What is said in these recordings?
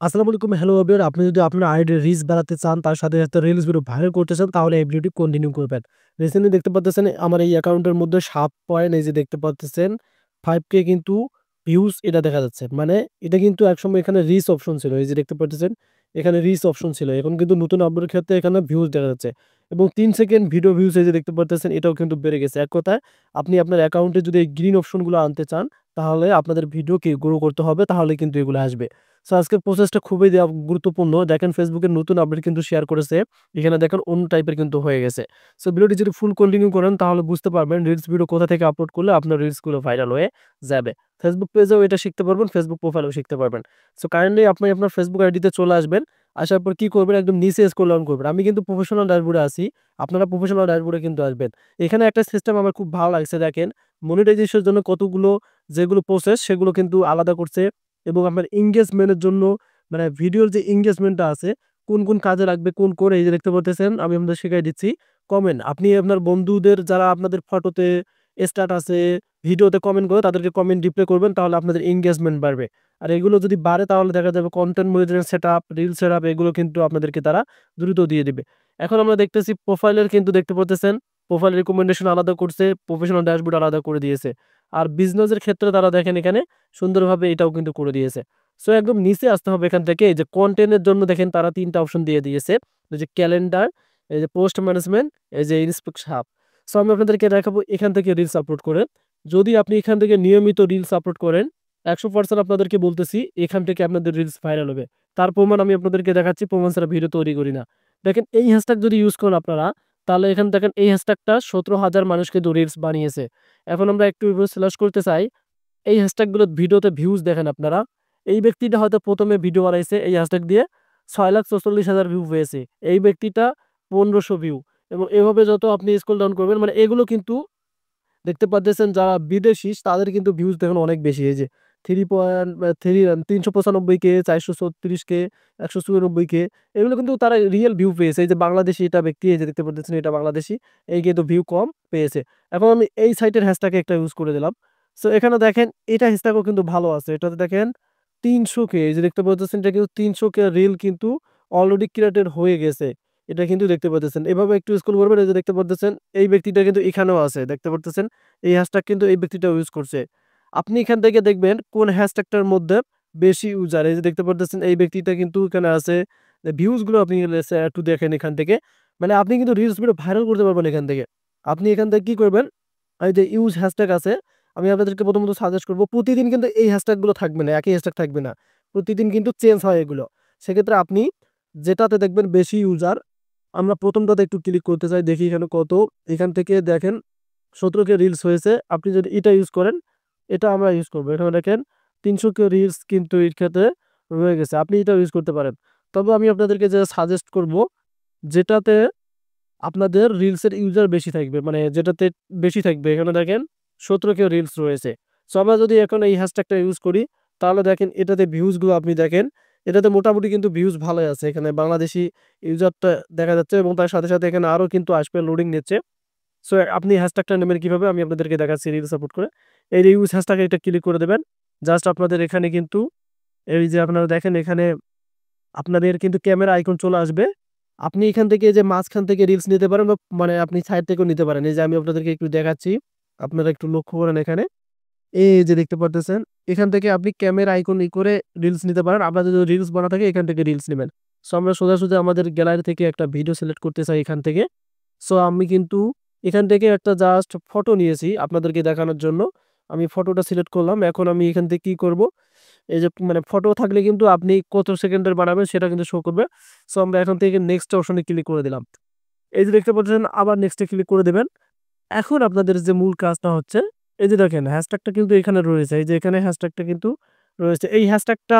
আসসালামু আলাইকুম। Hello everyone. আপনি যদি আপনার আইডির রিচ বাড়াতে চান, তার সাথে, সাথে রিলস ভিডিও ভাইরাল করতে চান, তাহলে এই ভিডিওটি কন্টিনিউ করবেন। রিসেন্টলি দেখতে পারতেছেন আমার এই অ্যাকাউন্টের মধ্যে ৭ পয়েন্ট এই যে দেখতে পারতেছেন 5K কিন্তু ভিউজ এটা দেখা যাচ্ছে। মানে এটা কিন্তু একসময় এখানে রিচ অপশন ছিল। এই যে দেখতে পারতেছেন এখানে রিচ অপশন ছিল। এখন কিন্তু নতুন আপডেটের ক্ষেত্রে এখানে ভিউজ দেখা যাচ্ছে এবং ৩ সেকেন্ড ভিডিও ভিউজ এই যে দেখতে পারতেছেন এটাও কিন্তু বেড়ে গেছে। এক কথায় আপনি আপনার অ্যাকাউন্টে যদি এই গ্রিন অপশনগুলো আনতে চান, তাহলে আপনাদের ভিডিওকে গ্রো করতে হবে, তাহলে কিন্তু এগুলো আসবে। সো আজকের প্রসেসটা খুবই গুরুত্বপূর্ণ। দেখেন ফেসবুকের নতুন আপডেট কিন্তু শেয়ার করেছে। এখানে দেখেন অন্য টাইপের কিন্তু হয়ে গেছে। সো ভিডিওটি যদি ফুল কন্টিনিউ করেন তাহলে বুঝতে পারবেন রিলস ভিডিও কোথা থেকে আপলোড করলে আপনার রিলসগুলো ভাইরাল হয়ে যাবে। ফেসবুক পেজেও এটা শিখতে পারবেন, ফেসবুক প্রোফাইলেও শিখতে পারবেন। সো কাইন্ডলি আপনি আপনার ফেসবুক আইডিতে চলে আসবেন। আসার পর কি করবেন, একদম নিচে স্ক্রল ডাউন করবেন। আমি কিন্তু প্রফেশনাল ড্যাশবোর্ডে আছি। আপনারা প্রফেশনাল ড্যাশবোর্ডে কিন্তু আসবেন। এখানে একটা সিস্টেম আমার খুব ভালো লাগছে, দেখেন মনিটাইজেশনের জন্য কতগুলো যেগুলো প্রসেস সেগুলো কিন্তু আলাদা করছে এবং আপনার এনগেজমেন্টের জন্য মানে ভিডিওর যে এনগেজমেন্টটা আছে, কোন কাজে লাগবে, কোন করে এই যে দেখতে পারতেছেন আমি আপনাদের শিখাই দিচ্ছি। কমেন্ট আপনি আপনার বন্ধুদের যারা আপনাদের ফটোতে, স্ট্যাটাসে, ভিডিওতে কমেন্ট করে তাদেরকে কমেন্ট রিপ্লাই করবেন, তাহলে আপনাদের এনগেজমেন্ট বাড়বে। আর এগুলো যদি বাড়ে তাহলে দেখা যাবে content monitoring setup, reel setup এগুলো কিন্তু আপনাদেরকে তারা দ্রুত দিয়ে দিবে। এখন আমরা দেখতেছি প্রোফাইলের কিন্তু দেখতে পারতেছেন প্রোফাইল রিকমেন্ডেশন আলাদা করছে, প্রফেশনাল ড্যাশবোর্ড আলাদা করে দিয়েছে। আর বিজনেসের ক্ষেত্রে তারা দেখেন এখানে সুন্দরভাবে এটাও কিন্তু করে দিয়েছে। সো একদম নিচে আসতে হবে এখান থেকে। এই যে কন্টেন্টের জন্য দেখেন তারা ৩ টা অপশন দিয়ে দিয়েছে। এই যে ক্যালেন্ডার, এই যে পোস্ট ম্যানেজমেন্ট, এই যে ইন্সপেকশন হাব। সো আমি আপনাদেরকে দেখাবো এখান থেকে রিলস আপলোড করে। যদি আপনি এখান থেকে নিয়মিত রিলস আপলোড করেন, ১০০% আপনাদেরকে বলতেছি এখান থেকে আপনাদের রিলস ভাইরাল হবে। তার প্রমাণ আমি আপনাদেরকে দেখাচ্ছি, প্রমাণ ছাড়া ভিডিও তৈরি করি না। দেখেন এই হ্যাশট্যাগ যদি ইউজ করেন আপনারা, তাহলে এখানে দেখেন এই হ্যাশট্যাগটা ১৭,০০০ মানুষ কিন্তু রিলস বানিয়েছে। এখন আমরা একটু স্ল্যাশ করতে চাই। এই হ্যাশট্যাগুলোর ভিডিওতে ভিউজ দেখেন আপনারা। এই ব্যক্তিটা হয়তো ১ম এ ভিডিও বানাইছে এই হ্যাশট্যাগ দিয়ে ৬,৪৪,০০০ ভিউ পেয়েছে। এই ব্যক্তিটা ১৫০০ ভিউ এবং এভাবে যত আপনি স্ক্রল ডাউন করবেন মানে এগুলো কিন্তু দেখতে পারতেছেন যারা বিদেশী তাদের কিন্তু ভিউজ দেখুন অনেক বেশি। এই যে 3.395K, 436K, 194K এগুলো কিন্তু তারা রিয়েল ভিউ পেয়েছে। এই যে বাংলাদেশী এটা ব্যক্তি, এই যে দেখতে পারতেছেন এটা বাংলাদেশী। এই কিন্তু ভিউ কম পেয়েছে। এখন আমি এই সাইটের হ্যাশট্যাগ একটা ইউজ করে দিলাম। সো এখানে দেখেন এটা হ্যাশট্যাগও কিন্তু ভালো আছে। এটাতে দেখেন 300K, এই যে দেখতে পাচ্ছেন এটা কিন্তু 300K রিল কিন্তু অলরেডি ক্রিয়েটেড হয়ে গেছে। এটা কিন্তু দেখতে পাচ্ছেন। এভাবে একটু স্ক্রল করবেন, এই যে দেখতে পাচ্ছেন এই ব্যক্তিটা কিন্তু এখানেও আছে। দেখতে পারতেছেন এই হ্যাশট্যাগ কিন্তু এই ব্যক্তিটাও ইউজ করছে। আপনি এখান থেকে দেখবেন কোন হ্যাশট্যাগটার মধ্যে বেশি ইউজার। এই যে দেখতে পারতেছেন এই ব্যক্তিটা কিন্তু এখানে আছে। ভিউজ গুলো আপনি একটু দেখেন এখান থেকে। মানে আপনি কিন্তু রিলস ভিডিও ভাইরাল করতে পারবেন এখান থেকে। আপনি এখান থেকে কি করবেন, এই যে ইউজ হ্যাশট্যাগ আছে, আমি আপনাদেরকে প্রথমত সাজেস্ট করব প্রতিদিন কিন্তু এই হ্যাশট্যাগ গুলো থাকবে না, একই হ্যাশট্যাগ থাকবে না। প্রতিদিন কিন্তু চেঞ্জ হয় এগুলো। সেক্ষেত্রে আপনি যেটাতে দেখবেন বেশি ইউজার, আমরা প্রথমটাতে একটু ক্লিক করতে চাই, দেখি এখানে কত। এখান থেকে দেখেন ১৭K রিলস হয়েছে। আপনি যদি এটা ইউজ করেন, এটা আমরা ইউজ করব। এখানে দেখেন ৩০০K রিলস কিন্তু এর ক্ষেত্রে রয়ে গেছে। আপনি এটাও ইউজ করতে পারেন। তবে আমি আপনাদেরকে যে সাজেস্ট করব, যেটাতে আপনাদের রিলসের ইউজার বেশি থাকবে, মানে যেটাতে বেশি থাকবে, এখানে দেখেন ১৭K রিলস রয়েছে। সো আমরা যদি এখন এই হ্যাশট্যাগটা ইউজ করি, তাহলে দেখেন এটাতে ভিউজগুলো আপনি দেখেন, এটাতে মোটামুটি কিন্তু ভিউজ ভালোই আছে। এখানে বাংলাদেশী ইউজারটা দেখা যাচ্ছে এবং তার সাথে, সাথে এখানে আরো কিন্তু আসবে, লোডিং নিচ্ছে। সো আপনি হ্যাশট্যাগটা নেবেন কিভাবে আমি আপনাদেরকে দেখাচ্ছি রিল সাপোর্ট করে। এই যে ইউজ হ্যাশট্যাগ এটা ক্লিক করে দেবেন। জাস্ট আপনাদের এখানে কিন্তু এই যে আপনারা দেখেন এখানে আপনাদের কিন্তু ক্যামেরা আইকন চলে আসবে। আপনি এখান থেকে এই যে মাঝখান থেকে রিলস নিতে পারেন বা মানে আপনি সাইড থেকেও নিতে পারেন। এই যে আমি আপনাদেরকে একটু দেখাচ্ছি। আপনারা একটু লক্ষ্য করেন এখানে। এই যে দেখতে পারতেছেন, এখান থেকে আপনি ক্যামেরা আইকন করে রিলস নিতে পারেন। আপনাদের যদি রিলস বানা থাকে এখান থেকে রিলস নিবেন। সো আমরা সোজাসুজি আমাদের গ্যালারি থেকে একটা ভিডিও সিলেক্ট করতে চাই এখান থেকে। সো আমি কিন্তু এখান থেকে একটা জাস্ট ফটো নিয়েছি আপনাদেরকে দেখানোর জন্য। আমি ফটোটা সিলেক্ট করলাম। এখন আমি এখান থেকে কি করব, এই যে মানে ফটো থাকলে কিন্তু আপনি কত সেকেন্ডের বানাবেন সেটা কিন্তু শো করবে। সো আমরা এখন থেকে নেক্সট অপশনে ক্লিক করে দিলাম। এই যে দেখতে পাচ্ছেন আবার নেক্সটে ক্লিক করে দিবেন। এখন আপনাদের যে মূল কাজটা হচ্ছে, এই যে দেখেন হ্যাশট্যাগটা কিন্তু এখানে রয়েছে। এই যে এখানে হ্যাশট্যাগটা কিন্তু রয়েছে। এই হ্যাশট্যাগটা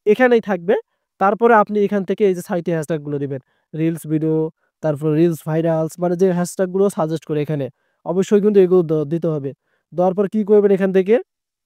এখানেই থাকবে। তারপরে আপনি এখান থেকে এই যে সাইটে হ্যাশট্যাগ গুলো দিবেন। রিলস ভিডিও, তারপর রিলস ভাইরালস, মানে যে হ্যাশট্যাগ গুলো সাজেস্ট করে এখানে। অবশ্যই কিন্তু এগুলো দিতে হবে। দেওয়ার পর কি করবেন, এখান থেকে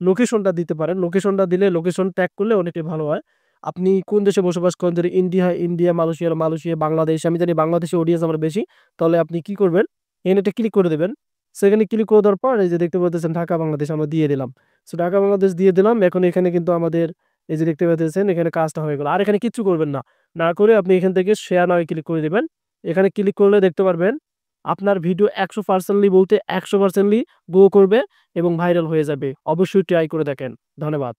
লোকেশনটা দিতে পারেন। লোকেশনটা দিলে লোকেশন ট্যাগ করলে অনেকটাই ভালো হয়। আপনি কোন দেশে বসবাস করেন, যদি India, India, Malaysia, Malaysia, Bangladesh, আমি জানি বাংলাদেশে অডিয়েন্স আমার বেশি। তাহলে আপনি কি করবেন, এখানে একটা ক্লিক করে দেবেন। সেখানে ক্লিক করে দেওয়ার পর এই যে দেখতে পাচ্ছেন ঢাকা বাংলাদেশ আমরা দিয়ে দিলাম। সো ঢাকা বাংলাদেশ দিয়ে দিলাম। এখন এখানে কিন্তু আমাদের এই যে দেখতে পাচ্ছেন এখানে কাজটা হয়ে গেল। আর এখানে কিচ্ছু করবেন না। না করে আপনি এখান থেকে শেয়ার নাও ক্লিক করে দিবেন। এখানে ক্লিক করলে দেখতে পারবেন আপনার ভিডিও 100% বলতে 100% গ্রো করবে এবং ভাইরাল হয়ে যাবে। অবশ্যই ট্রাই করে দেখেন। ধন্যবাদ।